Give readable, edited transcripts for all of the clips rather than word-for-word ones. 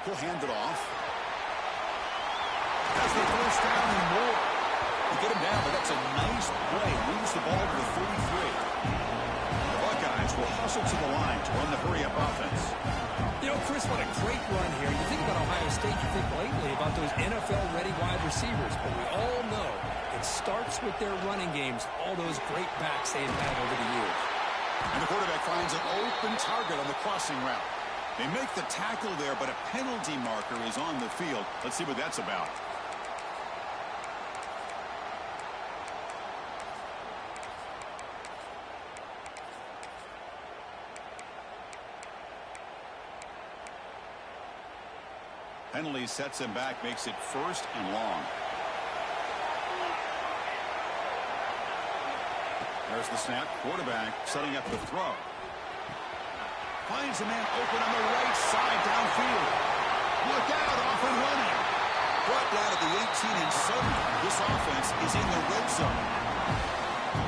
He'll hand it off. Has the first down and more. You get him down, but that's a nice play. Moves the ball to the 43. The Buckeyes will hustle to the line to run the hurry-up offense. You know, Chris, what a great run here. You think about Ohio State, you think lately about those NFL-ready wide receivers, but we all know it starts with their running games, all those great backs they have had over the years. And the quarterback finds an open target on the crossing route. They make the tackle there, but a penalty marker is on the field. Let's see what that's about. Penalty sets him back, makes it 1st and long. There's the snap. Quarterback setting up the throw. Finds a man open on the right side downfield. Look out, off and running. Brought down at the 18, and suddenly this offense is in the red zone.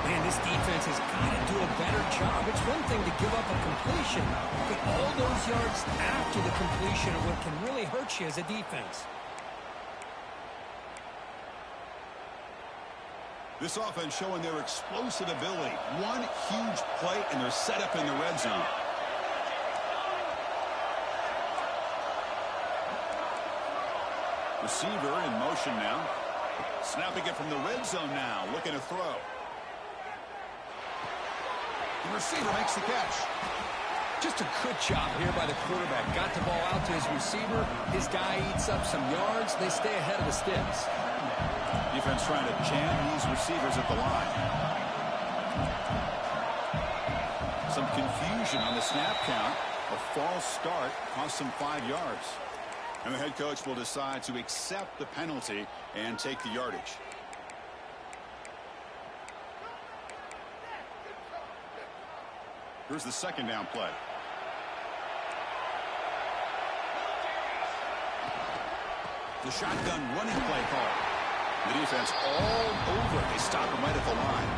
Man, this defense has got to do a better job. It's one thing to give up a completion, but all those yards after the completion are what can really hurt you as a defense. This offense showing their explosive ability. One huge play, and they're set up in the red zone. Receiver in motion now. Snapping it from the red zone now. Looking to throw. The receiver makes the catch. Just a good job here by the quarterback. Got the ball out to his receiver. His guy eats up some yards. They stay ahead of the sticks. Defense trying to jam these receivers at the line. Some confusion on the snap count. A false start cost them 5 yards. And the head coach will decide to accept the penalty and take the yardage. Here's the 2nd down play. The shotgun running play call. The defense all over. They stop him right at the line.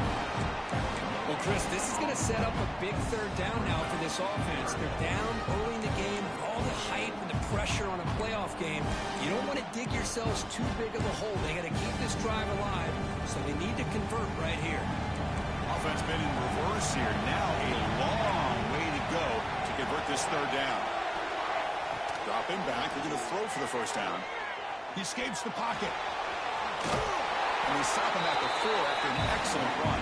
Well, Chris, this is going to set up a big 3rd down now for this offense. They're down early in the game. All the hype and the pressure on a playoff game. You don't want to dig yourselves too big of a hole. They got to keep this drive alive, so they need to convert right here. Offense been in reverse here. Now a long way to go to convert this 3rd down. Dropping back. They're going to throw for the 1st down. He escapes the pocket. And they stop him at the 4 after an excellent run.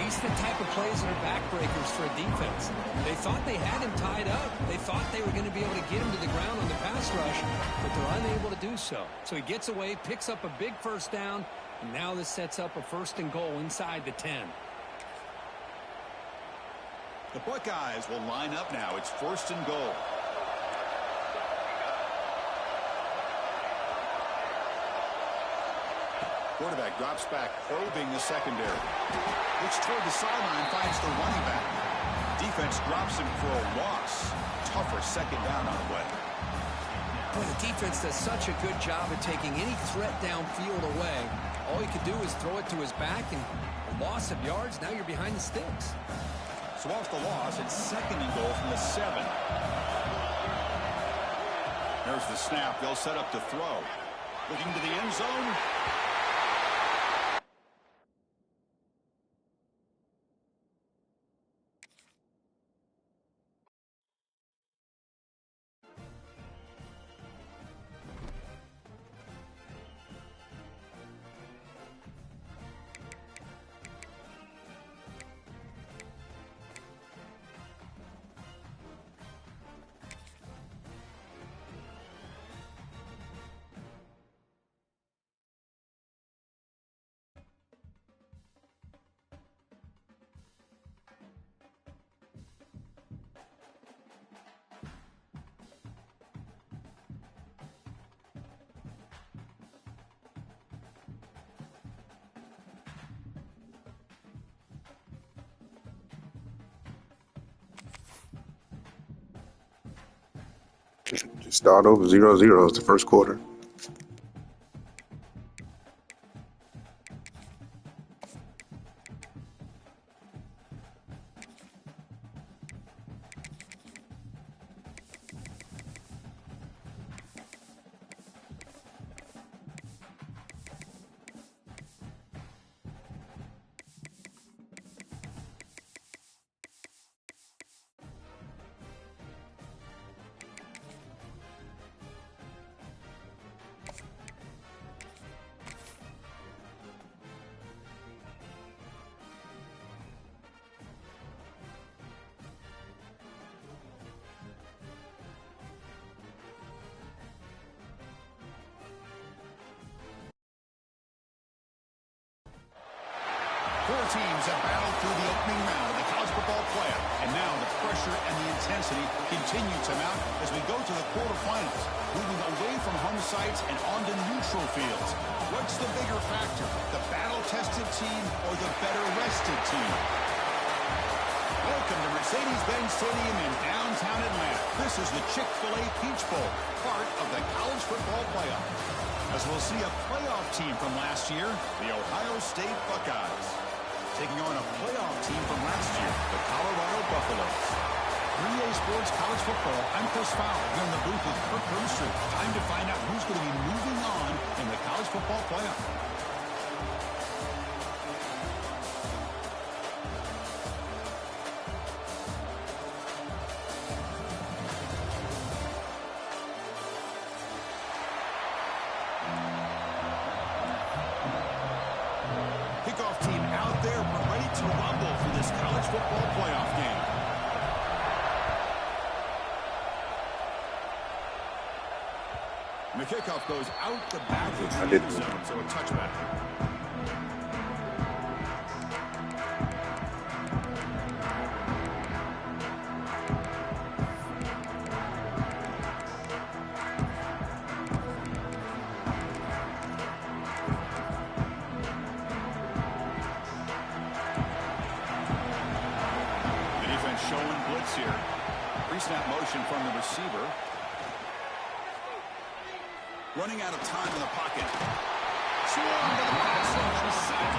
These are the type of plays that are backbreakers for a defense. They thought they had him tied up. They thought they were going to be able to get him to the ground on the pass rush, but they're unable to do so. So he gets away, picks up a big 1st down, and now this sets up a 1st and goal inside the 10. The Buckeyes will line up now. It's 1st and goal. Quarterback drops back, probing the secondary. Looks toward the sideline, finds the running back. Defense drops him for a loss. Tougher 2nd down on the way. Boy, the defense does such a good job of taking any threat downfield away. All he could do is throw it to his back, and a loss of yards, now you're behind the sticks. So off the loss, it's 2nd and goal from the 7. There's the snap. They'll set up to throw. Looking to the end zone. Just start over 0-0 is the 1st quarter. teams have battled through the opening round of the college football playoff, and now the pressure and the intensity continue to mount as we go to the quarterfinals, moving away from home sites and onto neutral fields. What's the bigger factor, the battle-tested team or the better-rested team? Welcome to Mercedes-Benz Stadium in downtown Atlanta. This is the Chick-fil-A Peach Bowl, part of the college football playoff. As we'll see a playoff team from last year, the Ohio State Buckeyes, taking on a playoff team from last year, the Colorado Buffaloes. 3A Sports College Football, I'm Chris Fowler, here in the booth with Kirk Herbstreit. Time to find out who's going to be moving on in the college football playoff. Kickoff team out there, ready to rumble for this college football playoff game. And the kickoff goes out the back of the end zone, so a touchback. Showing blitz here. Pre-snap motion from the receiver. Running out of time in the pocket. Swung to the pass and sacked.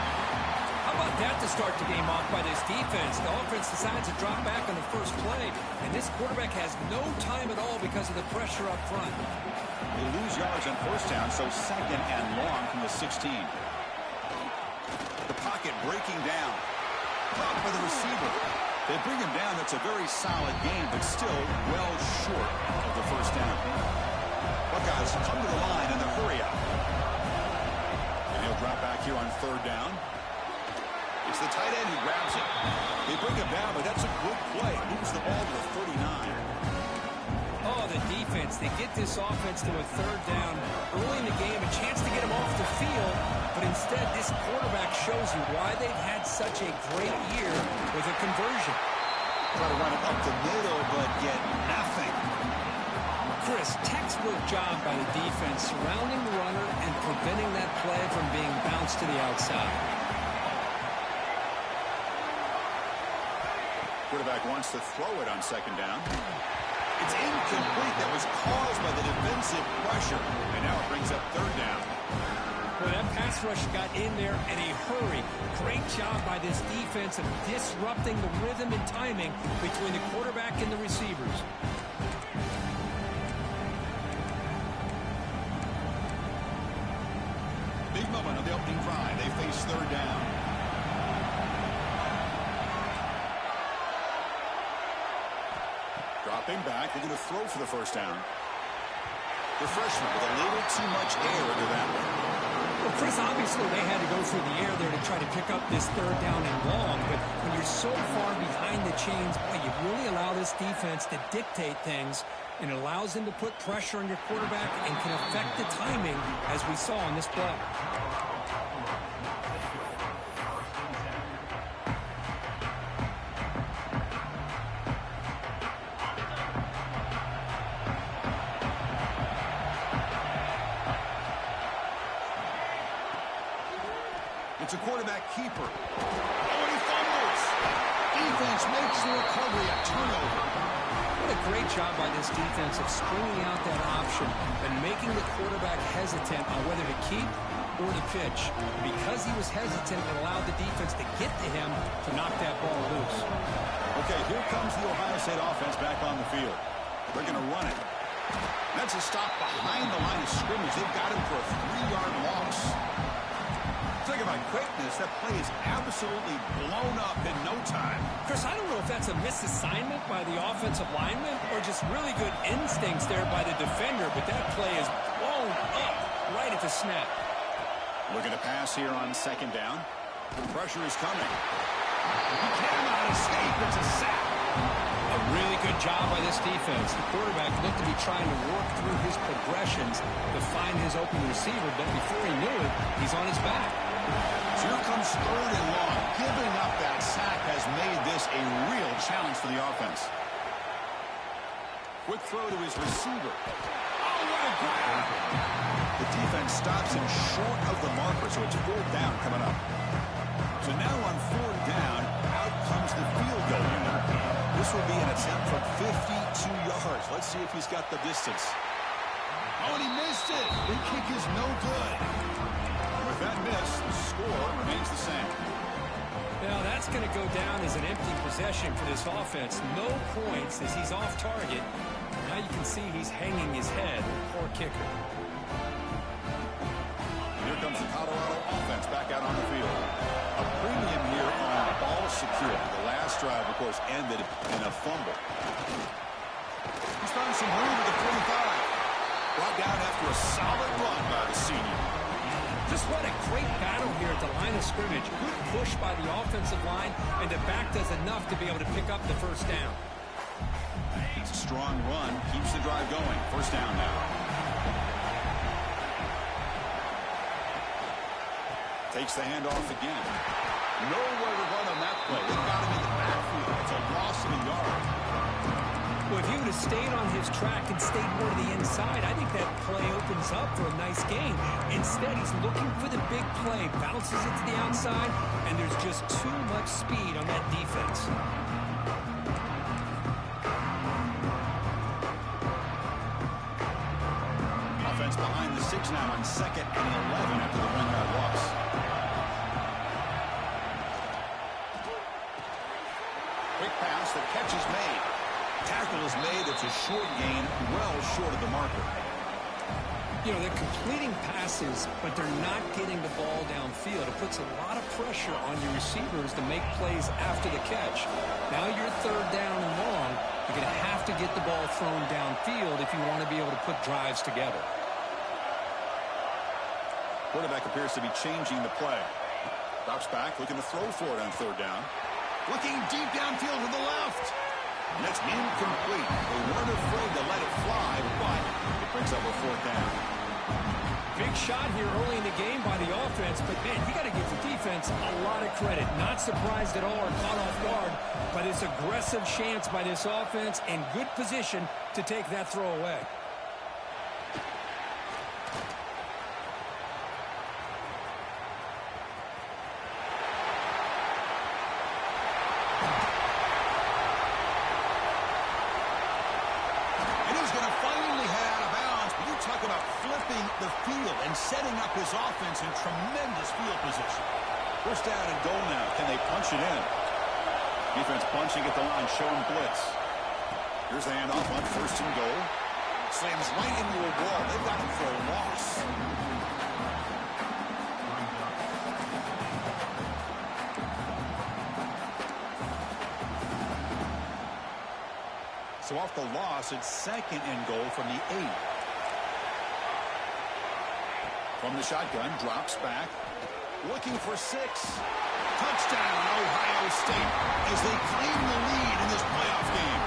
How about that to start the game off by this defense? The offense decides to drop back on the first play, and this quarterback has no time at all because of the pressure up front. They lose yards on first down, so second and long from the 16. The pocket breaking down. Caught by the receiver. They bring him down. That's a very solid game, but still well short of the first down. Buckeyes come to the line in the hurry up. And he'll drop back here on third down. It's the tight end who grabs it. They bring him down, but that's a good play. Moves the ball to the 39. Oh, the defense. They get this offense to a third down early in the game, a chance to get him off the field. But instead, this quarterback shows you why they've had such a great year with a conversion. Try to run it up the middle, but get nothing. Chris, textbook job by the defense surrounding the runner and preventing that play from being bounced to the outside. Quarterback wants to throw it on second down. It's incomplete. That was caused by the defensive pressure. And now it brings up third down. Well, that pass rush got in there in a hurry. Great job by this defense of disrupting the rhythm and timing between the quarterback and the receivers. Big moment on the opening drive. They face third down. Dropping back. They're going to throw for the first down. The freshman with a little too much air into that one. Well, Chris, obviously they had to go through the air there to try to pick up this third down and long, but when you're so far behind the chains, boy, you really allow this defense to dictate things, and it allows them to put pressure on your quarterback and can affect the timing, as we saw on this play. It's a quarterback keeper. Oh, and he fumbles. Defense makes the recovery, a turnover. What a great job by this defense of stringing out that option and making the quarterback hesitant on whether to keep or to pitch. Because he was hesitant, it allowed the defense to get to him to knock that ball loose. Okay, here comes the Ohio State offense back on the field. They're going to run it. That's a stop behind the line of scrimmage. They've got him for a 3-yard loss. Talk about quickness. That play is absolutely blown up in no time. Chris, I don't know if that's a misassignment by the offensive lineman or just really good instincts there by the defender, but that play is blown up right at the snap. Looking to pass here on second down. Pressure is coming. He cannot escape. It's a sack. A really good job by this defense. The quarterback looked to be trying to work through his progressions to find his open receiver, but before he knew it, he's on his back. So here comes 3rd and long. Giving up that sack has made this a real challenge for the offense. Quick throw to his receiver. Oh, what a grab! The defense stops him short of the marker, so it's 4th down coming up. So now on 4th down, out comes the field goal unit. This will be an attempt from 52 yards. Let's see if he's got the distance. Oh, and he missed it. The kick is no good. With that miss, the score remains the same. Now, that's going to go down as an empty possession for this offense. No points as he's off target. Now you can see he's hanging his head. Poor kicker. Here comes the Colorado offense back out on the field. A premium here on ball security. The last drive, of course, ended in a fumble. He's found some room at the 45. Brought down after a solid run by the senior. Just what a great battle here at the line of scrimmage. Good push by the offensive line, and the back does enough to be able to pick up the 1st down. It's a strong run. Keeps the drive going. 1st down now. Takes the handoff again. Nowhere to run on that play. They got him in the backfield. It's a loss of a yard. Well, if he would have stayed on his track and stayed more to the inside, I think that play opens up for a nice gain. Instead, he's looking for the big play, bounces it to the outside, and there's just too much speed on that defense. Offense behind the 6 now on 2nd and 11 after the 1-yard loss. Quick pass, the catch is made. Tackle is made. It's a short gain, well short of the marker. You know, they're completing passes, but they're not getting the ball downfield. It puts a lot of pressure on your receivers to make plays after the catch. Now you're 3rd down and long. You're going to have to get the ball thrown downfield if you want to be able to put drives together. Quarterback appears to be changing the play. Drops back, looking to throw for it on 3rd down. Looking deep downfield to the left. And that's incomplete. They weren't afraid to let it fly, but it brings up a 4th down. Big shot here early in the game by the offense, but, man, you got to give the defense a lot of credit. Not surprised at all or caught off guard by this aggressive chance by this offense and good position to take that throw away. The field and setting up his offense in tremendous field position. 1st down and goal now. Can they punch it in? Defense punching at the line, showing blitz. Here's the handoff on 1st and goal. Slams right into a wall. They've got him for a loss. So off the loss, it's 2nd and goal from the 8. From the shotgun, drops back. Looking for 6. Touchdown, Ohio State, as they claim the lead in this playoff game.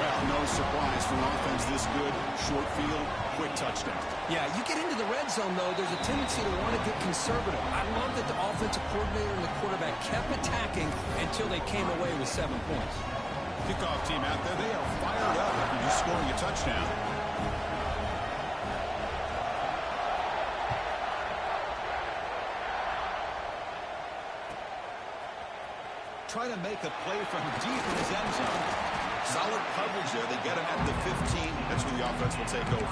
Well, no surprise for an offense this good. Short field, quick touchdown. Yeah, you get into the red zone, though, there's a tendency to want to get conservative. I love that the offensive coordinator and the quarterback kept attacking until they came away with 7 points. Kickoff team out there, they are fired up after just scoring a touchdown. Try to make a play from deep in his end zone. Solid coverage there. They get him at the 15. That's where the offense will take over.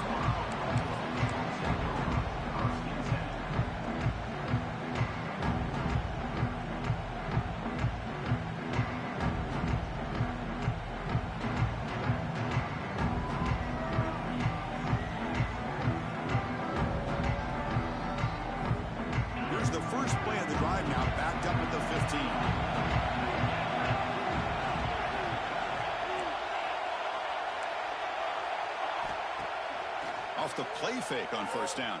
Here's the first play of the drive now, backed up at the 15. Off the play fake on 1st down.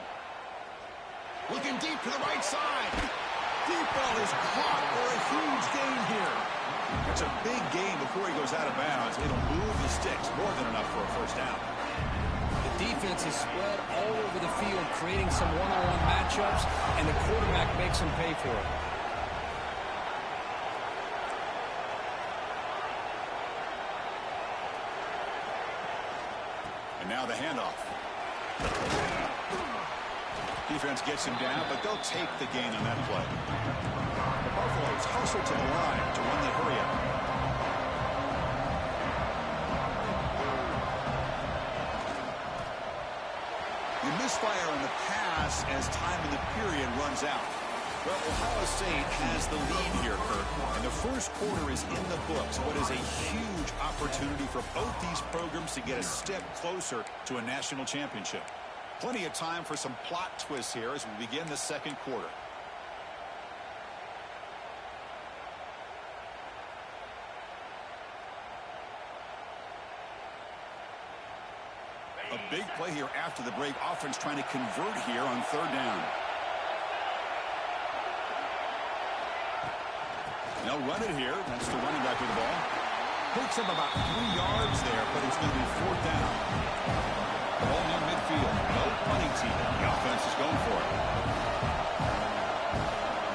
Looking deep to the right side. Deep ball is caught for a huge gain here. That's a big gain before he goes out of bounds. It'll move the sticks more than enough for a 1st down. It defense is spread all over the field, creating some one-on-one matchups, and the quarterback makes them pay for it. And now the handoff. Defense gets him down, but they'll take the gain on that play. The Buffaloes hustle to the line to run the hurry up. You misfire on the pass as time in the period runs out. Well, Ohio State has the lead here, Kurt, and the first quarter is in the books. What is a huge opportunity for both these programs to get a step closer to a national championship. Plenty of time for some plot twists here as we begin the second quarter. A big play here after the break. Offense trying to convert here on third down. They'll run it here. That's the running back with the ball. Picks up about 3 yards there, but it's going to be fourth down. Ball near midfield. No punting team. The offense is going for it.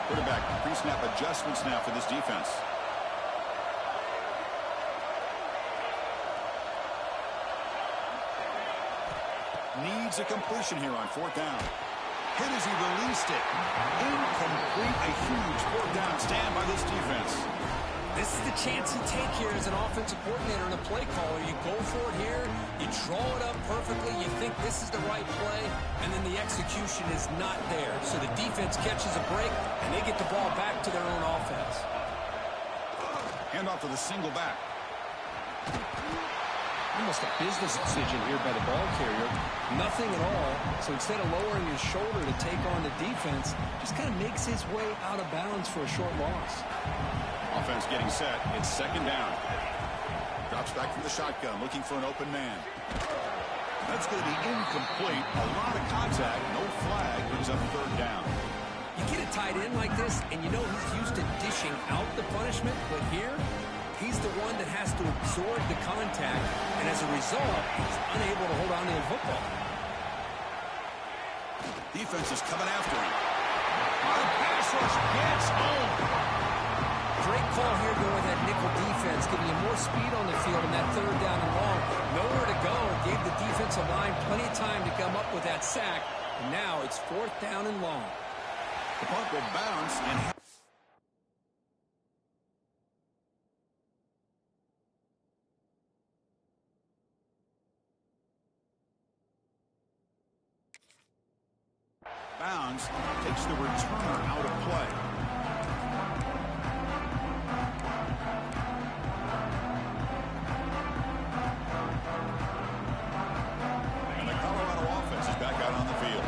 Quarterback pre-snap adjustments now for this defense. Needs a completion here on fourth down. Hit as he released it. Incomplete. A huge fourth down stand by this defense. This is the chance you take here as an offensive coordinator and a play caller. You go for it here. You draw it up perfectly. You think this is the right play, and then the execution is not there. So the defense catches a break, and they get the ball back to their own offense. Handoff to the single back. Almost a business decision here by the ball carrier. Nothing at all. So instead of lowering his shoulder to take on the defense, just kind of makes his way out of bounds for a short loss. Offense getting set. It's second down. Drops back from the shotgun, looking for an open man. That's going to be incomplete. A lot of contact. No flag. Brings up third down. You get a tight end like this, and you know he's used to dishing out the punishment, but here, he's the one that has to absorb the contact, and as a result, he's unable to hold on to the football. Defense is coming after him. On pass rush gets home. Great call here going with that nickel defense, giving you more speed on the field in that third down and long. Nowhere to go. Gave the defensive line plenty of time to come up with that sack, and now it's fourth down and long. The punt will bounce and bounds, takes the returner out of play. And the Colorado offense is back out on the field.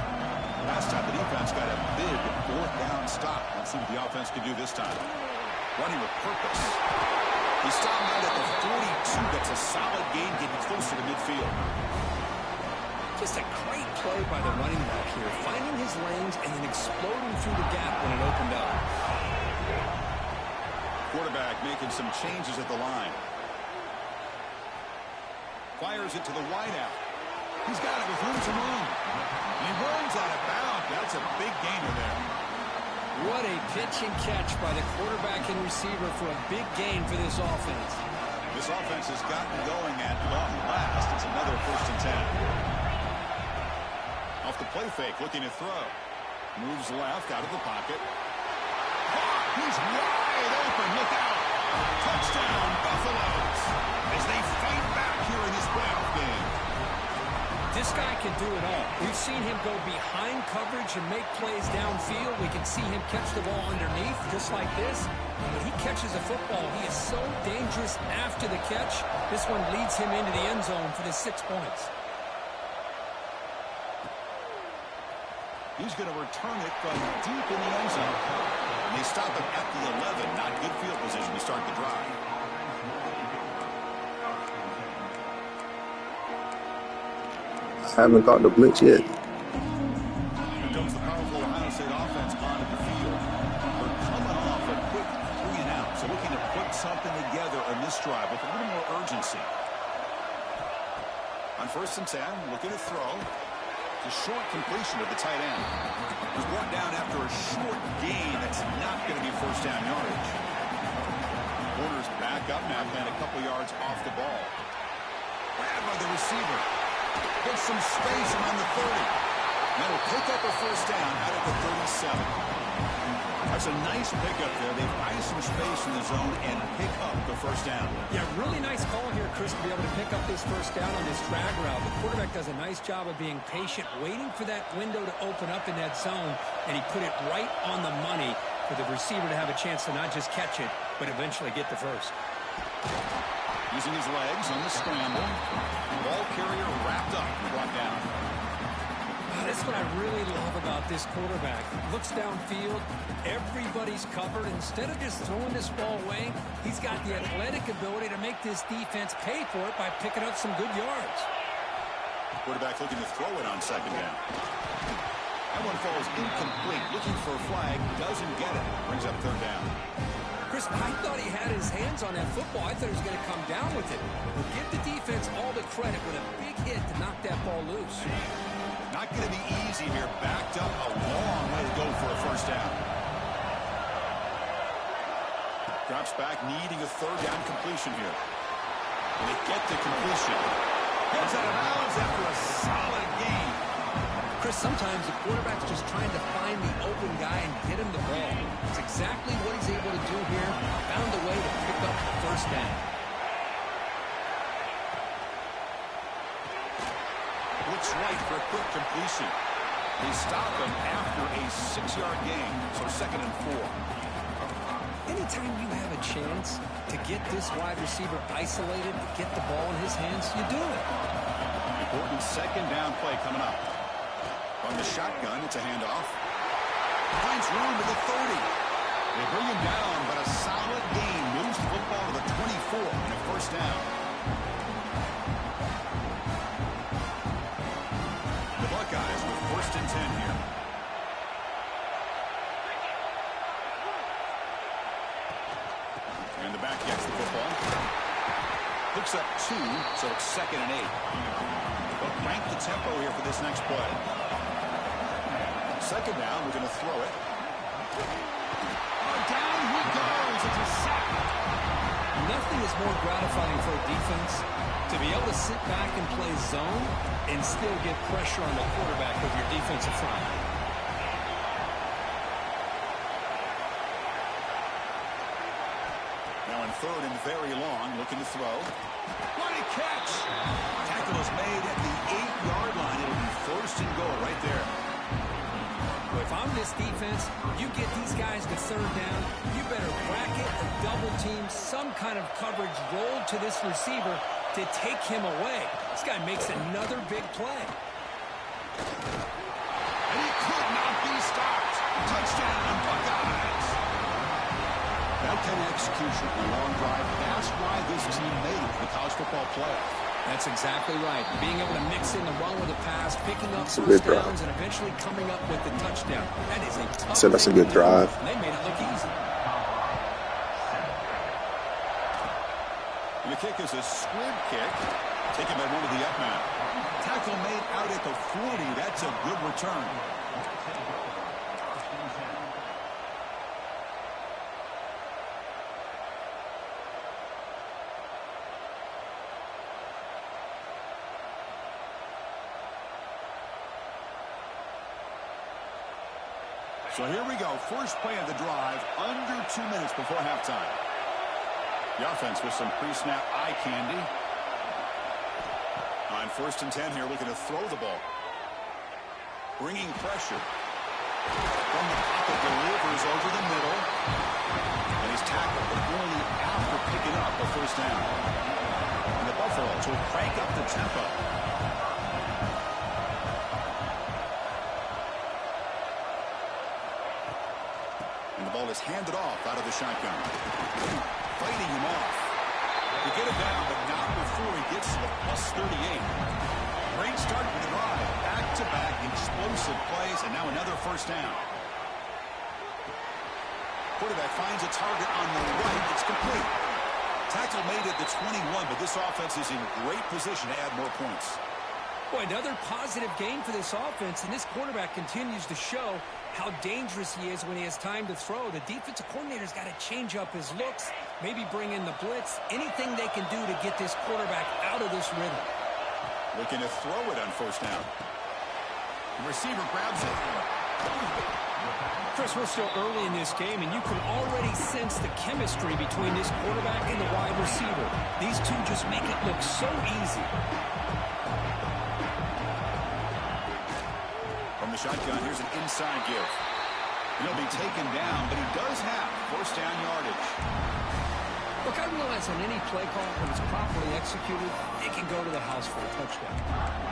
Last time the defense got a big fourth down stop. Let's see what the offense can do this time. Running with purpose. He stopped out at the 42. That's a solid gain, getting closer to midfield. Just a great play by the running back here, finding his lanes and then exploding through the gap when it opened up. Quarterback making some changes at the line. Fires it to the wideout. He's got it with room to run. And he runs out of bounds. That's a big gainer there. What a pitch and catch by the quarterback and receiver for a big gain for this offense. This offense has gotten going at long last. It's another first and 10. Off the play fake, looking to throw. Moves left, out of the pocket. He's wide open, look out. Touchdown, Buffaloes, as they fight back here in this playoff game. This guy can do it all. We've seen him go behind coverage and make plays downfield. We can see him catch the ball underneath, just like this. When he catches a football, he is so dangerous after the catch. This one leads him into the end zone for the 6 points. He's going to return it from deep in the end zone. And they stop him at the 11. Not good field position to start the drive. I haven't got the blitz yet. Here comes the powerful Ohio State offense onto the field. They're coming off a quick 3 and out. So looking to put something together on this drive with a little more urgency. On On 1st and 10, looking to throw. A short completion to the tight end. It was brought down after a short gain. That's not going to be first down yardage. Warner's back up now, playing a couple yards off the ball. Grabbed by the receiver. Gets some space around the 30. That'll pick up a first down out of the 37. That's a nice pickup there. They find some space in the zone and pick up the first down. Yeah, really nice call here, Chris, to be able to pick up this first down on this drag route. The quarterback does a nice job of being patient, waiting for that window to open up in that zone, and he put it right on the money for the receiver to have a chance to not just catch it, but eventually get the first. Using his legs on the scramble. Ball carrier wrapped up and brought down. That's what I really love about this quarterback. Looks downfield, everybody's covered. Instead of just throwing this ball away, he's got the athletic ability to make this defense pay for it by picking up some good yards. Quarterback looking to throw it on 2nd down. That one falls incomplete. Looking for a flag, doesn't get it. Brings up 3rd down. Chris, I thought he had his hands on that football. I thought he was going to come down with it. But give the defense all the credit with a big hit to knock that ball loose. Not going to be easy here. Backed up a long way to go for a first down. Drops back, needing a 3rd down completion here. And they get the completion. Gets out of bounds after a solid gain. Chris, sometimes the quarterback's just trying to find the open guy and get him the ball. It's exactly what he's able to do here. Found a way to pick up the first down. Looks right for a quick completion. They stop him after a 6-yard gain, so 2nd and 4. Anytime you have a chance to get this wide receiver isolated, to get the ball in his hands, you do it. Important 2nd down play coming up. From the shotgun, it's a handoff. Finds room to the 30. They bring him down, but a solid gain moves the football to the 24 and a first down. The Buckeyes with 1st and 10 here. And the back gets the football. Picks up 2, so it's 2nd and 8. But crank the tempo here for this next play. 2nd down, we're going to throw it. Down he goes. It's a sack. Nothing is more gratifying for a defense to be able to sit back and play zone and still get pressure on the quarterback of your defensive front. Now in 3rd and very long, looking to throw. What a catch! Tackle is made at the 8-yard line. It'll be 1st and goal right there. If I'm this defense, you get these guys to 3rd down, you better bracket or double team some kind of coverage rolled to this receiver to take him away. This guy makes another big play. And he could not be stopped. Touchdown, Buckeyes. That kind of execution, a long drive. That's why this team made it to the college football playoff. That's exactly right. Being able to mix in the run with the pass, picking up That's a good first downs, and eventually coming up with the touchdown. That is a tough So that's a good drive. They made it look easy. And the kick is a squib kick, taken by one of the up man. Tackle made out at the 40. That's a good return. So here we go. First play of the drive, under 2 minutes before halftime. The offense with some pre-snap eye candy. On 1st and 10 here, looking to throw the ball. Bringing pressure. From the pocket, delivers over the middle. And he's tackled, but only after picking up a first down. And the Buffaloes will crank up the tempo. Ball is handed off out of the shotgun. Fighting him off. To get it down, but not before he gets to the +38. Great start to the drive. Back-to-back explosive plays, and now another first down. Quarterback finds a target on the right. It's complete. Tackle made at the 21, but this offense is in great position to add more points. Boy, another positive game for this offense, and this quarterback continues to show how dangerous he is when he has time to throw. The defensive coordinator's got to change up his looks, maybe bring in the blitz, anything they can do to get this quarterback out of this rhythm. Looking to throw it on first down. The receiver grabs it. Chris, we're still early in this game, and you can already sense the chemistry between this quarterback and the wide receiver. These two just make it look so easy. From the shotgun, here's an inside give. He'll be taken down, but he does have first down yardage. Look, I realize on any play call, when it's properly executed, they can go to the house for a touchdown.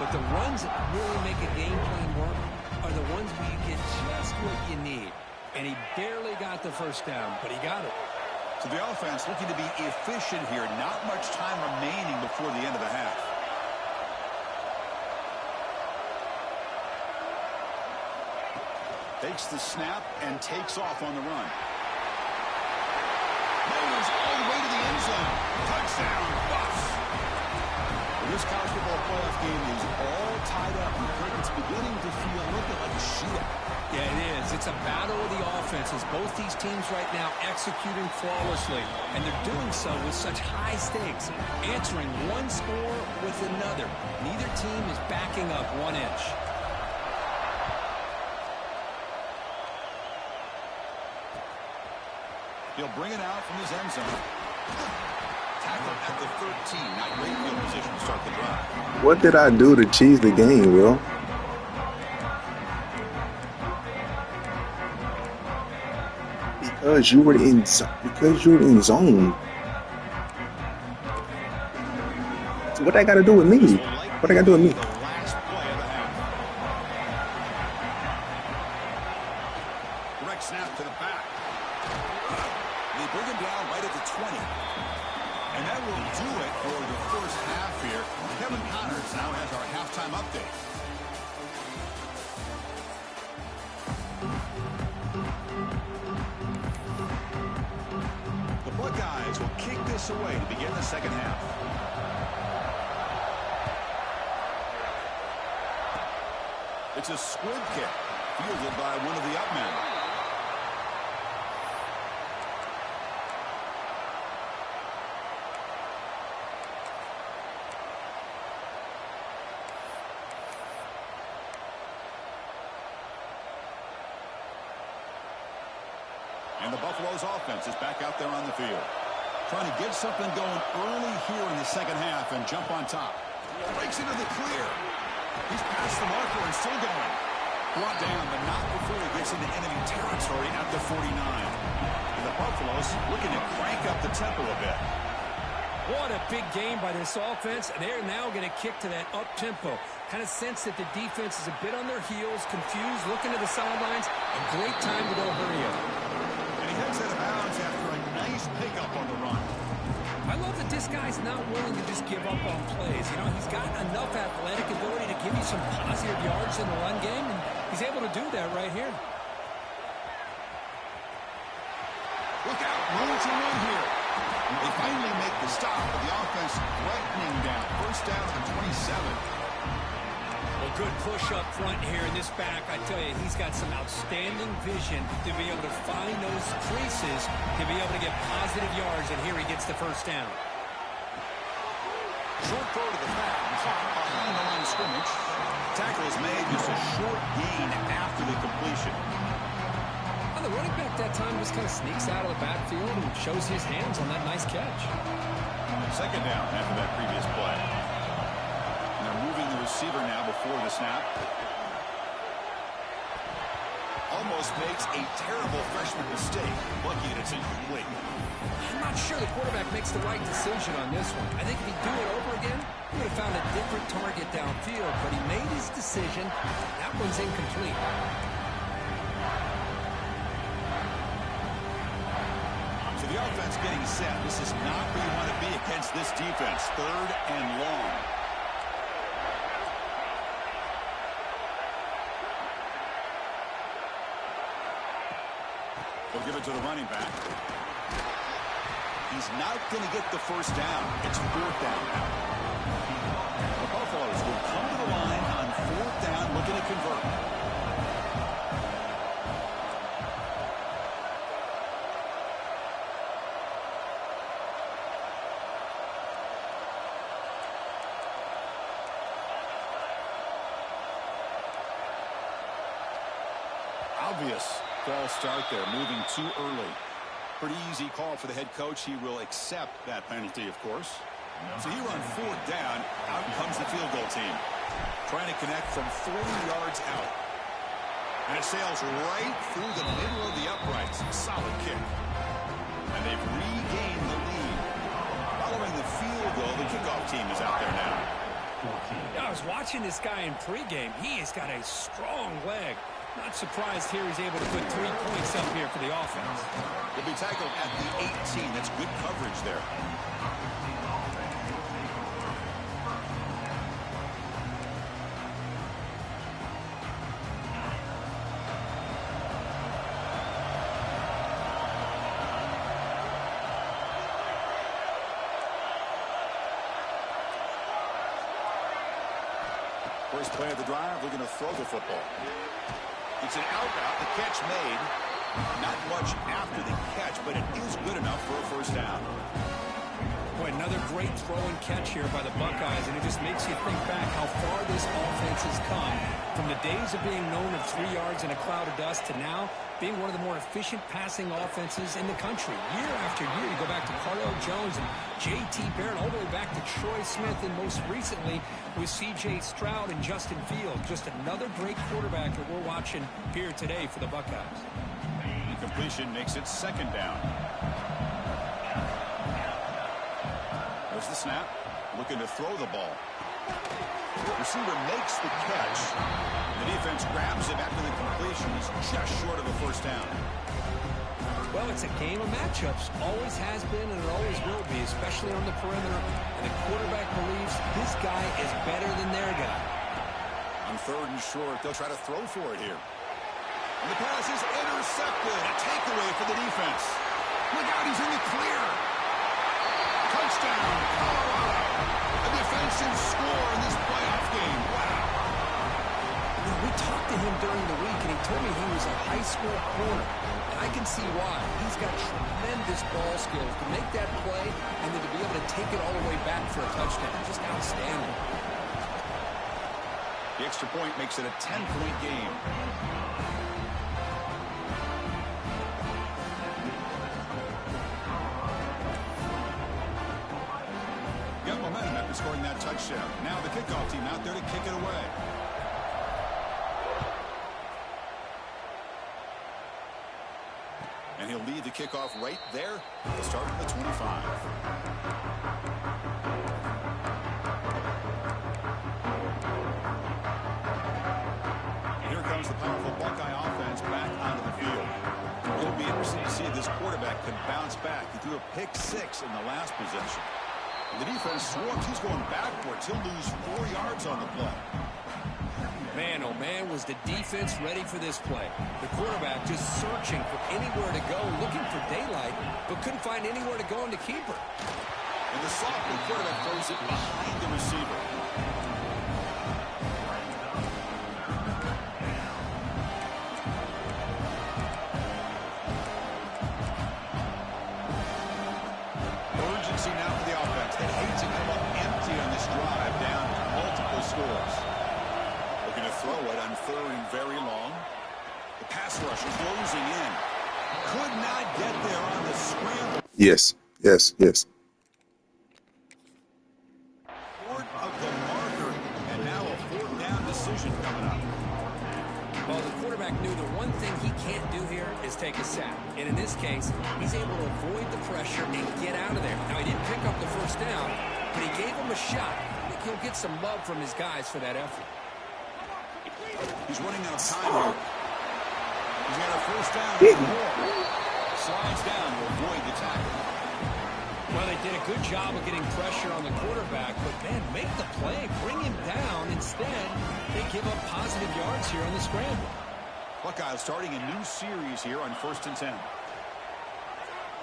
But the runs that really make a game plan work are the ones where you get just what you need. And he barely got the first down, but he got it. So the offense looking to be efficient here. Not much time remaining before the end of the half. Takes the snap and takes off on the run. Moves all the way to the end zone. Touchdown, Buffs. This college football playoff game is all tied up. It's beginning to feel a little bit like a shootout. Yeah, it is. It's a battle of the offenses. Both these teams right now executing flawlessly, and they're doing so with such high stakes, answering one score with another. Neither team is backing up 1 inch. He'll bring it out from his end zone. Tackle at the 13. Not great field position to start the drive. What did I do to cheese the game, bro? Because you were in zone. So what I got to do with me? What I got to do with me? The last play of the half. Direct snap to the back. They bring him down right at the 20. And that will do it for the first half here. Kevin Connors now has our halftime update. The Buckeyes will kick this away to begin the second half. It's a squib kick, fielded by one of the up men. And the Buffalo's offense is back out there on the field. Trying to get something going early here in the second half and jump on top. Breaks into the clear. He's past the marker and still going. Brought down, but not before he gets into enemy territory at the 49. And the Buffaloes looking to crank up the tempo a bit. What a big game by this offense. They're now going to kick to that up-tempo. Kind of sense that the defense is a bit on their heels, confused, looking to the sidelines. A great time to go hurry up. And he heads out of bounds after a nice pickup on the run. I love that this guy's not willing to just give up on plays. You know, he's got enough athletic ability to give you some positive yards in the run game, and he's able to do that right here. Look out, room to run here. They finally make the stop, but the offense threatening down. First down to 27. Well, good push up front here in this back. I tell you, he's got some outstanding vision to be able to find those creases, to be able to get positive yards, and here he gets the first down. Short throw to the back, caught behind the line of scrimmage. Tackle is made, just a short gain after the completion. The running back that time just kind of sneaks out of the backfield and shows his hands on that nice catch. Second down after that previous play. And they're moving the receiver now before the snap. Almost makes a terrible freshman mistake. Lucky that it's incomplete. I'm not sure the quarterback makes the right decision on this one. I think if he'd do it over again, he would have found a different target downfield, but he made his decision. That one's incomplete. The offense getting set. This is not where you want to be against this defense. Third and long. We'll give it to the running back. He's not going to get the first down. It's fourth down now. The Buffaloes will come to the line Obvious false start there, moving too early. Pretty easy call for the head coach. He will accept that penalty, of course. So here on 4th down, out comes the field goal team. Trying to connect from 40 yards out. And it sails right through the middle of the uprights. Solid kick. And they've regained the lead. Following the field goal, the kickoff team is out there now. I was watching this guy in pregame. He has got a strong leg. Not surprised here he's able to put 3 points up here for the offense. He'll be tackled at the 18. That's good coverage there. First play of the drive, we're going to throw the football. It's an out route, the catch made. Not much after the catch, but it is good enough for a first down. Boy, another great throw and catch here by the Buckeyes, and it just makes you think back how far this offense has come from the days of being known of 3 yards in a cloud of dust to now being one of the more efficient passing offenses in the country. Year after year, you go back to Cardell Jones and J.T. Barrett, all the way back to Troy Smith, and most recently with C.J. Stroud and Justin Fields. Just another great quarterback that we're watching here today for the Buckeyes. Completion makes it 2nd down. There's the snap. Looking to throw the ball. Receiver makes the catch. The defense grabs him after the completion. He's just short of a first down. Well, it's a game of matchups. Always has been and it always will be, especially on the perimeter. And the quarterback believes his guy is better than their guy. On 3rd and short, they'll try to throw for it here. And the pass is intercepted. A takeaway for the defense. Look out, he's in the clear. Touchdown, Colorado. A defensive score in this playoff game. Wow. We talked to him during the week, and he told me he was a high school corner. And I can see why. He's got tremendous ball skills to make that play and then to be able to take it all the way back for a touchdown. Just outstanding. The extra point makes it a 10-point game. Got momentum after scoring that touchdown. Now the kickoff team out there to kick it away. And he'll lead the kickoff right there. Start at the 25. Here comes the powerful Buckeye offense back onto the field. It'll be interesting to see if this quarterback can bounce back. He threw a pick 6 in the last possession. The defense swarms. He's going backwards. He'll lose 4 yards on the play. Man, oh man, was the defense ready for this play. The quarterback just searching for anywhere to go, looking for daylight, but couldn't find anywhere to go on the keeper. And the sophomore quarterback throws it behind the receiver. Urgency now for the offense. They hate to come up empty on this drive, down multiple scores. Looking to throw it on 3rd and very long. The pass rush closing in. Could not get there on the scramble. Yes. Short of the marker, and now a 4th down decision coming up. Well, the quarterback knew the one thing he can't do here is take a sack. And in this case, he's able to avoid the pressure and get out of there. Now, he didn't pick up the first down, but he gave him a shot. I think he'll get some love from his guys for that effort. He's running out of time here. He's got a first down and more. Slides down to avoid the tackle. Well, they did a good job of getting pressure on the quarterback, but man, make the play, bring him down. Instead, they give up positive yards here on the scramble. Buckeyes starting a new series here on 1st and 10.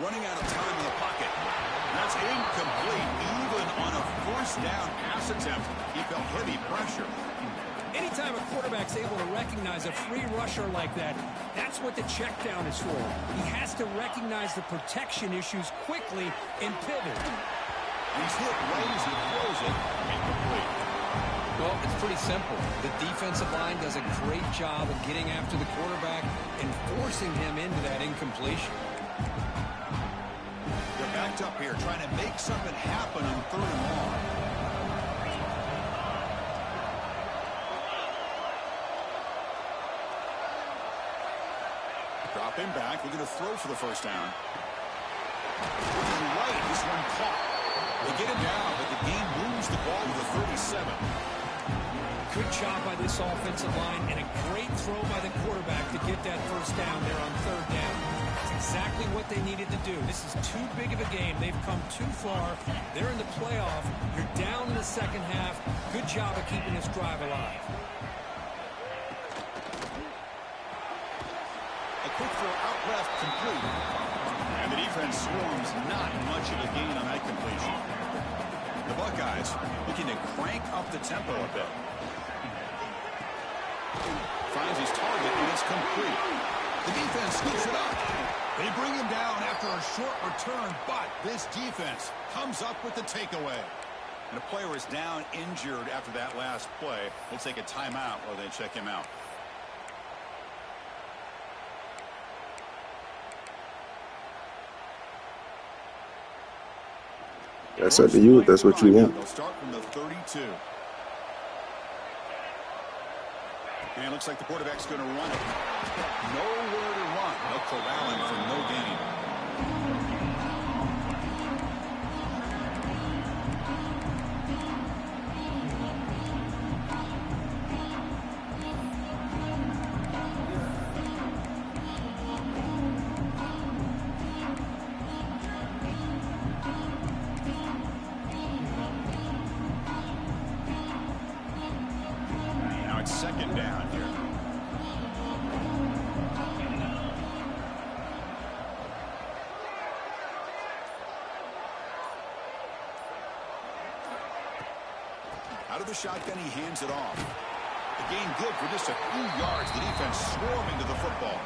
Running out of time in the pocket. That's incomplete. Even on a first down pass attempt, he felt heavy pressure. Anytime a quarterback's able to recognize a free rusher like that, that's what the check down is for. He has to recognize the protection issues quickly and pivot. He's hit right as he throws it. Incomplete. Well, it's pretty simple. The defensive line does a great job of getting after the quarterback and forcing him into that incompletion. They're backed up here trying to make something happen on 3rd and long. Drop him back. We're going to throw for the first down. Looking right. This one caught. They get him down, but the game moves the ball to the 37. Good job by this offensive line and a great throw by the quarterback to get that first down there on 3rd down. That's exactly what they needed to do. This is too big of a game. They've come too far. They're in the playoff. You're down in the second half. Good job of keeping this drive alive. A quick throw out left, complete. And the defense swarms not much of a gain on that completion. The Buckeyes looking to crank up the tempo a bit. Finds his target, and it's complete. The defense scoops it up. They bring him down after a short return, but this defense comes up with the takeaway. And a player is down injured after that last play. We'll take a timeout while they check him out. That's up to you if that's what you want. They'll start from the 32. And it looks like the quarterback's going to run it. Nowhere to run. They'll corral him for no gain. It's 2nd down here. Out of the shotgun, he hands it off. The gain good for just a few yards. The defense swarming to the football.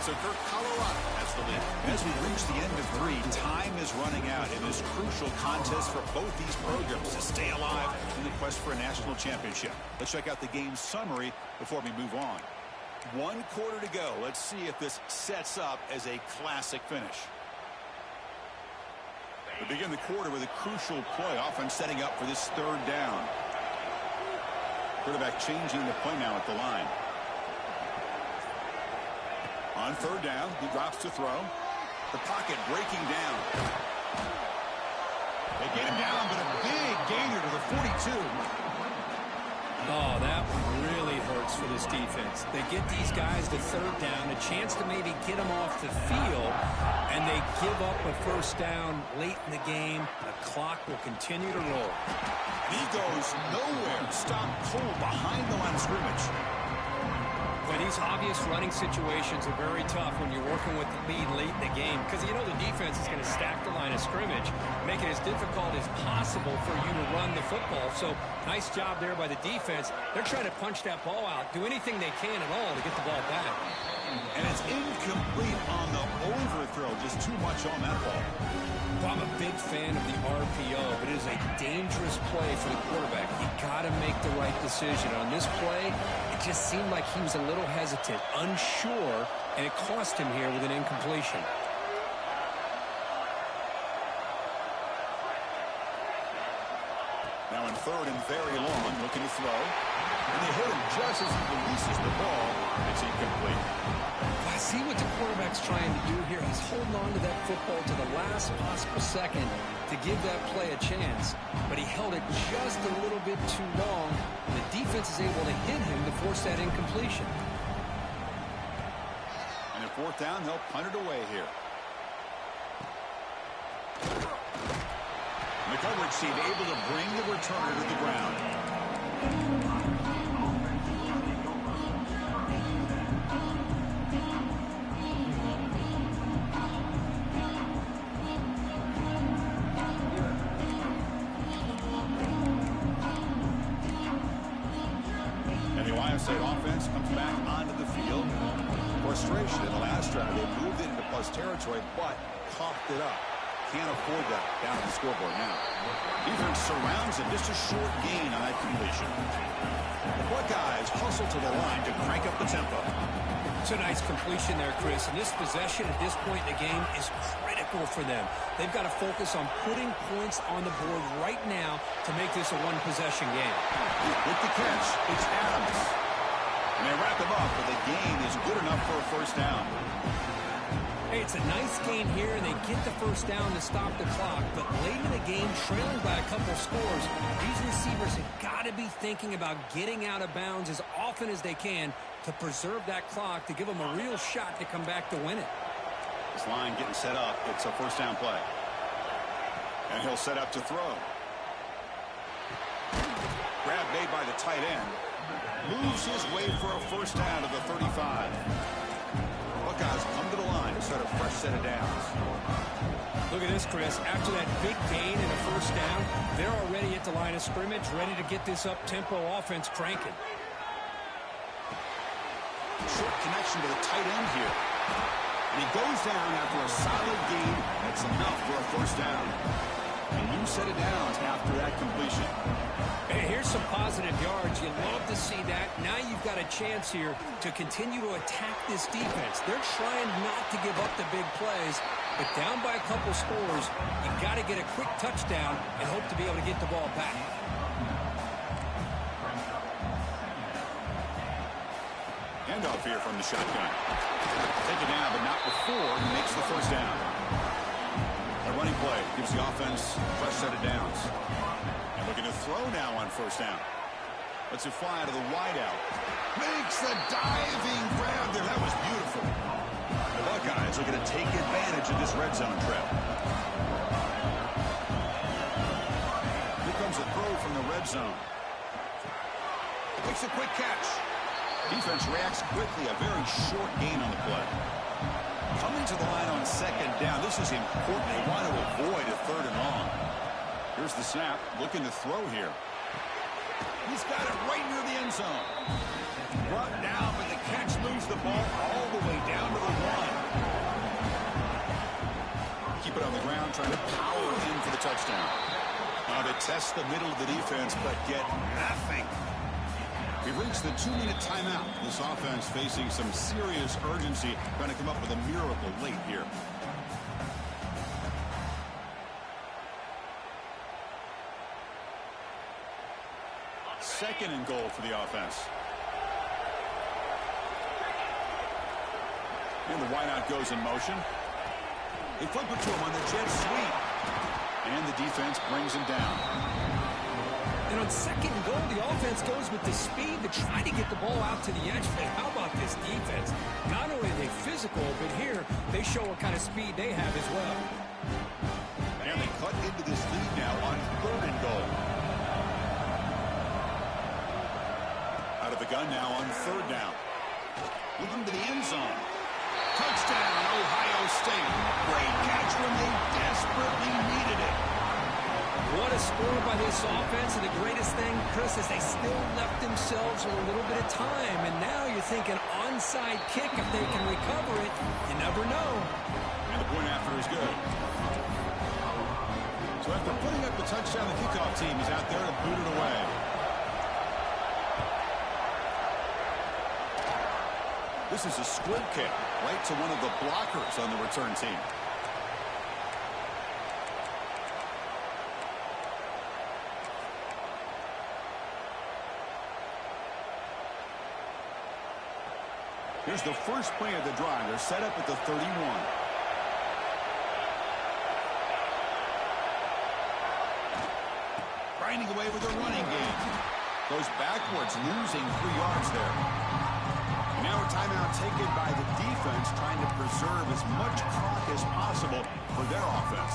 So Kirk, Colorado has the lead. As we reach the end of 3, time is running out in this crucial contest for both these programs to stay alive in the quest for a national championship. Let's check out the game summary before we move on. 1 quarter to go. Let's see if this sets up as a classic finish. We begin the quarter with a crucial play, offense setting up for this 3rd down. Quarterback changing the play now at the line. On 3rd down, he drops to throw. The pocket breaking down. They get him down, but a big gainer to the 42. Oh, that one really hurts for this defense. They get these guys to 3rd down, a chance to maybe get them off the field, and they give up a first down late in the game. The clock will continue to roll. He goes nowhere. Stopped cold behind the line of scrimmage. But these obvious running situations are very tough when you're working with the lead late in the game because you know the defense is going to stack the line of scrimmage, make it as difficult as possible for you to run the football. So nice job there by the defense. They're trying to punch that ball out, do anything they can at all to get the ball back. And it's incomplete on the overthrow. Just too much on that ball. Well, I'm a big fan of the RPO, but it is a dangerous play for the quarterback. You got to make the right decision. On this play, it just seemed like he was a little hesitant, unsure, and it cost him here with an incompletion. Now in 3rd and very long, looking to throw. And they hit him just as he releases the ball. It's incomplete. I see what the quarterback's trying to do here. He's holding on to that football to the last possible second to give that play a chance. But he held it just a little bit too long, and the defense is able to hit him to force that incompletion. And at 4th down, they'll punt it away here. And the coverage team able to bring the returner to the ground. And the Ohio State offense comes back onto the field. frustration in the last drive. They moved it into plus territory, but coughed it up. Can't afford that down at the scoreboard now. Defense surrounds him. Just a short gain on that completion. The Buckeyes hustle to the line to crank up the tempo. It's a nice completion there, Chris. And this possession at this point in the game is critical for them. They've got to focus on putting points on the board right now to make this a one-possession game. With the catch, it's Adams. And they wrap him up, but the gain is good enough for a first down. Hey, it's a nice gain here, and they get the first down to stop the clock. But late in the game, trailing by a couple scores, these receivers have got to be thinking about getting out of bounds as often as they can to preserve that clock, to give them a real shot to come back to win it. This line getting set up. It's a first down play. And he'll set up to throw. Grab made by the tight end. Moves his way for a first down to the 35. Buckeyes come to the line to start a fresh set of downs. Look at this, Chris. After that big gain and a first down, they're already at the line of scrimmage, ready to get this up-tempo offense cranking. Short connection to the tight end here. And he goes down after a solid gain. That's enough for a first down. And you set it down after that completion. Hey, here's some positive yards. You love to see that. Now you've got a chance here to continue to attack this defense. They're trying not to give up the big plays, but down by a couple scores, you've got to get a quick touchdown and hope to be able to get the ball back. Handoff here from the shotgun. Take it down, but not before he makes the first down. A running play gives the offense a fresh set of downs. And looking to throw now on first down. Lets it fly to the wideout. Makes the diving grab there. That was beautiful. The Buckeyes are going to take advantage of this red zone trap. Here comes a throw from the red zone. Makes a quick catch. Defense reacts quickly. A very short gain on the play. Coming to the line on second down. This is important. They want to avoid a third and long. Here's the snap. Looking to throw here. He's got it right near the end zone. Brought down, but the catch moves the ball all the way down to the one. Keep it on the ground, trying to power in for the touchdown. Now they test the middle of the defense, but get nothing. We've reached the 2-minute timeout. This offense facing some serious urgency, trying to come up with a miracle late here. Second and goal for the offense. And the wideout goes in motion. They flip it to him on the jet sweep. And the defense brings him down. And on second and goal, the offense goes with the speed to try to get the ball out to the edge. But how about this defense? Not only are they physical, but here they show what kind of speed they have as well. And they cut into this lead now on third and goal. Out of the gun now on third down. Looking to the end zone. Touchdown, Ohio State. Great catch when they desperately needed it. What a score by this offense, and the greatest thing, Chris, is they still left themselves with a little bit of time, and now you're thinking onside kick if they can recover it. You never know. And the point after is good. So after putting up the touchdown, the kickoff team is out there to boot it away. This is a squib kick right to one of the blockers on the return team. Here's the first play of the drive. They're set up at the 31. Grinding away with a running game. Goes backwards, losing 3 yards there. And now a timeout taken by the defense, trying to preserve as much clock as possible for their offense.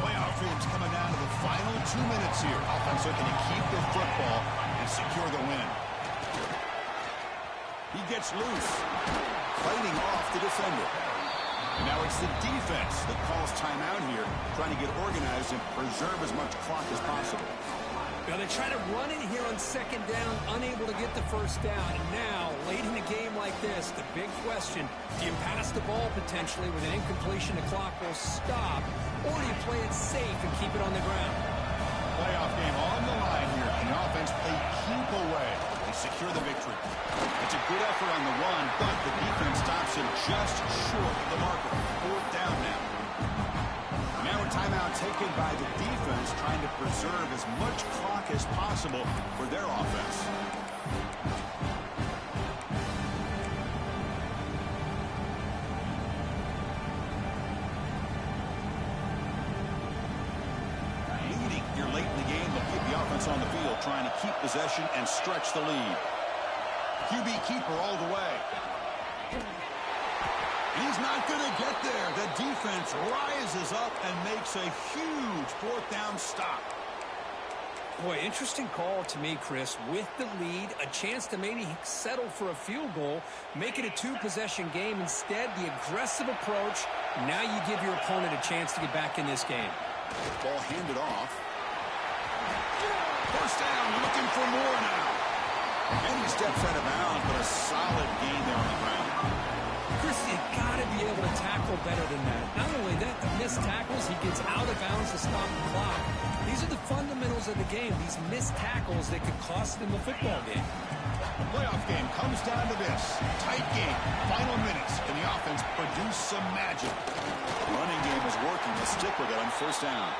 Playoff games coming down to the final 2 minutes here. Offense looking to keep the football and secure the win. He gets loose, fighting off the defender. And now it's the defense that calls timeout here, trying to get organized and preserve as much clock as possible. Now they try to run it here on second down, unable to get the first down. And now, late in a game like this, the big question, do you pass the ball potentially with an incompletion? The clock will stop, or do you play it safe and keep it on the ground? Playoff game on the line here. And the offense they keep away. They secure the victory. It's a good effort on the run, but the defense stops him just short of the marker. Fourth down now. Now a timeout taken by the defense, trying to preserve as much clock as possible for their offense. Leading here late in the game, they'll keep the offense on the field, trying to keep possession and stretch the lead. QB keeper all the way. He's not going to get there. The defense rises up and makes a huge fourth down stop. Boy, interesting call to me, Chris. With the lead, a chance to maybe settle for a field goal, make it a two-possession game. Instead, the aggressive approach. Now you give your opponent a chance to get back in this game. Ball handed off. First down, looking for more now. And he steps out of bounds, but a solid gain there on the ground. Chris, you got to be able to tackle better than that. Not only that, the missed tackles, he gets out of bounds to stop the clock. These are the fundamentals of the game. These missed tackles that could cost them the football game. The playoff game comes down to this. Tight game, final minutes. Can the offense produce some magic? The running game is working. They'll stick with it on first down.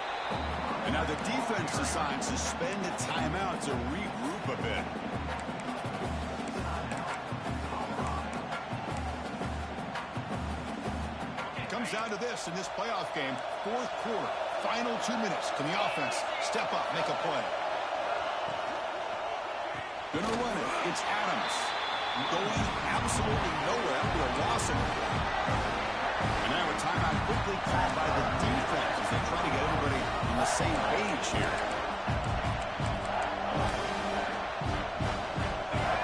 And now the defense decides to spend a timeout to regroup a bit. Comes down to this in this playoff game. Fourth quarter, final 2 minutes. Can the offense step up, make a play? Gonna run it. It's Adams. Going absolutely nowhere after a loss of it. And now a timeout quickly called by the defense as they try to get everybody on the same page here.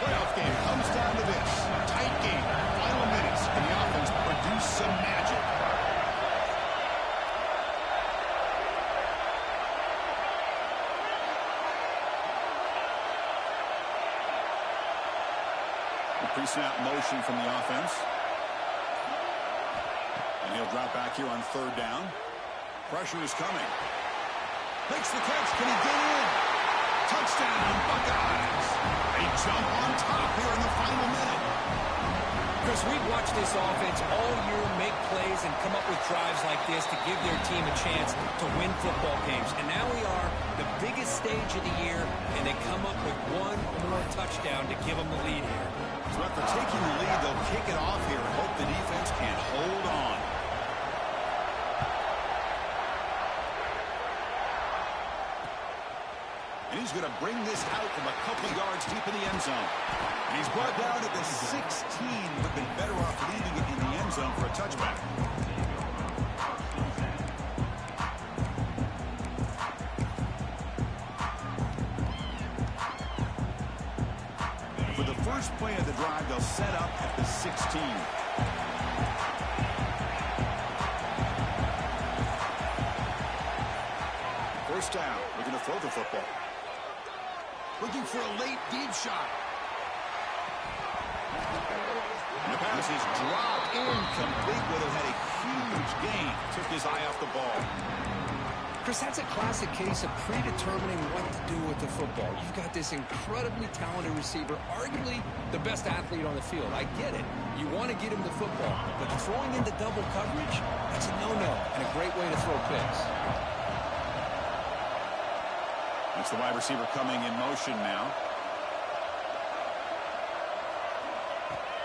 Playoff game comes down to this. Tight game, final minutes. Can the offense produce some magic? Pre-snap motion from the offense. And he'll drop back here on third down. Pressure is coming. Makes the catch. Can he get in? Touchdown, Buckeyes. They jump on top here in the final minute. Chris, we've watched this offense all year make plays and come up with drives like this to give their team a chance to win football games. And now we are the biggest stage of the year, and they come up with one more touchdown to give them the lead here. So after taking the lead, they'll kick it off here and hope the defense can hold on. And he's going to bring this out from a couple yards deep in the end zone. And he's brought down at the 16. Would have been better off leaving it in the end zone for a touchback. For the first play of the drive, they'll set up at the 16. First down. We're going to throw the football. Looking for a late deep shot. And the pass is dropped incomplete. Would have had a huge gain. Took his eye off the ball. Chris, that's a classic case of predetermining what to do with the football. You've got this incredibly talented receiver, arguably the best athlete on the field. I get it. You want to get him the football, but throwing into double coverage, that's a no-no and a great way to throw picks. It's the wide receiver coming in motion now.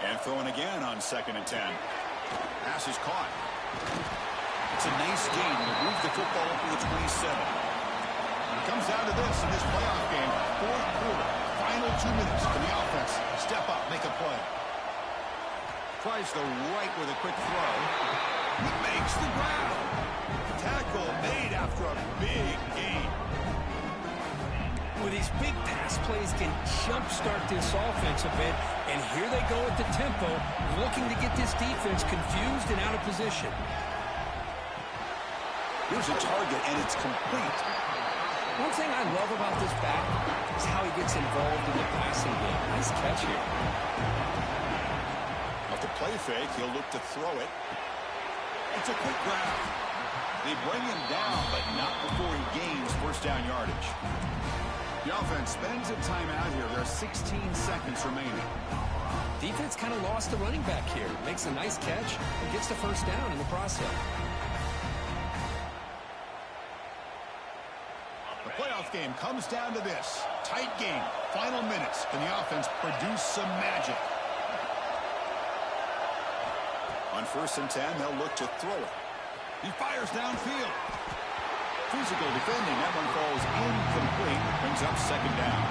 And throwing again on 2nd and 10. Pass is caught. It's a nice gain to move the football up to the 27. It comes down to this in this playoff game. Fourth quarter, final 2 minutes. Can the offense step up, make a play? Tries the right with a quick throw. He makes the grab. Tackle made after a big gain. Well, these big pass plays can jumpstart this offense a bit, and here they go at the tempo, looking to get this defense confused and out of position. Here's a target, and it's complete. One thing I love about this back is how he gets involved in the passing game. Nice catch here. Off the play fake, he'll look to throw it. It's a quick grab. They bring him down, but not before he gains first down yardage. The offense spends a timeout here. There are 16 seconds remaining. Defense kind of lost the running back here. Makes a nice catch and gets the first down in the process. The playoff game comes down to this. Tight game. Final minutes. Can the offense produce some magic? On 1st and 10, they'll look to throw it. He fires downfield. Physical defending. That one falls incomplete. Brings up 2nd down.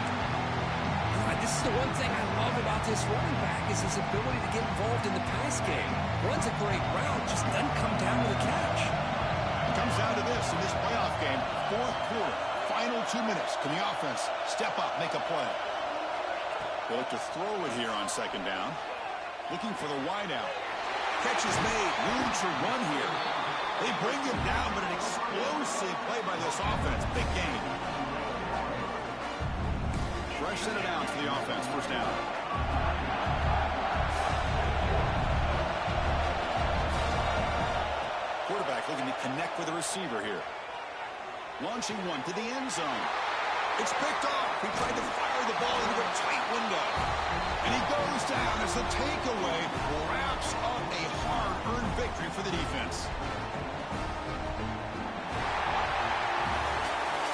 This is the one thing I love about this running back is his ability to get involved in the pass game. Runs a great route, just doesn't come down with a catch. It comes down to this in this playoff game. 4th quarter. Final 2 minutes. Can the offense step up, make a play? They'll look to throw it here on 2nd down. Looking for the wideout. Catch is made. Room to run here. They bring him down, but an explosive play by this offense. Big game. Fresh set of downs for the offense. First down. Quarterback looking to connect with the receiver here. Launching one to the end zone. It's picked off. He tried to fire the ball into a tight window. And he goes down as the takeaway wraps up a hard-earned victory for the defense.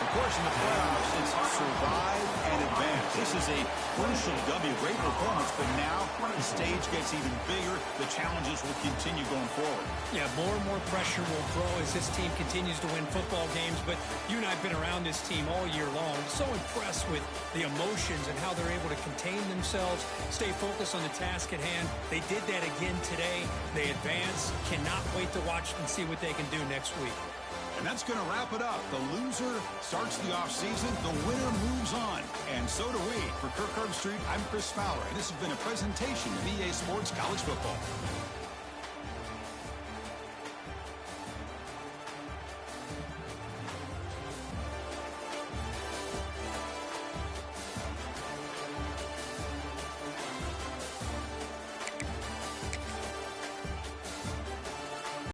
Of course, in the playoffs, it's survive and advance. This is a crucial W. Great performance, but now the stage gets even bigger. The challenges will continue going forward. Yeah, more and more pressure will grow as this team continues to win football games, but you and I have been around this team all year long. I'm so impressed with the emotions and how they're able to contain themselves, stay focused on the task at hand. They did that again today. They advance. Cannot wait to watch and see what they can do next week. And that's going to wrap it up. The loser starts the offseason. The winner moves on. And so do we. For Kirk Herbstreit, I'm Chris Fowler. And this has been a presentation of EA Sports College Football.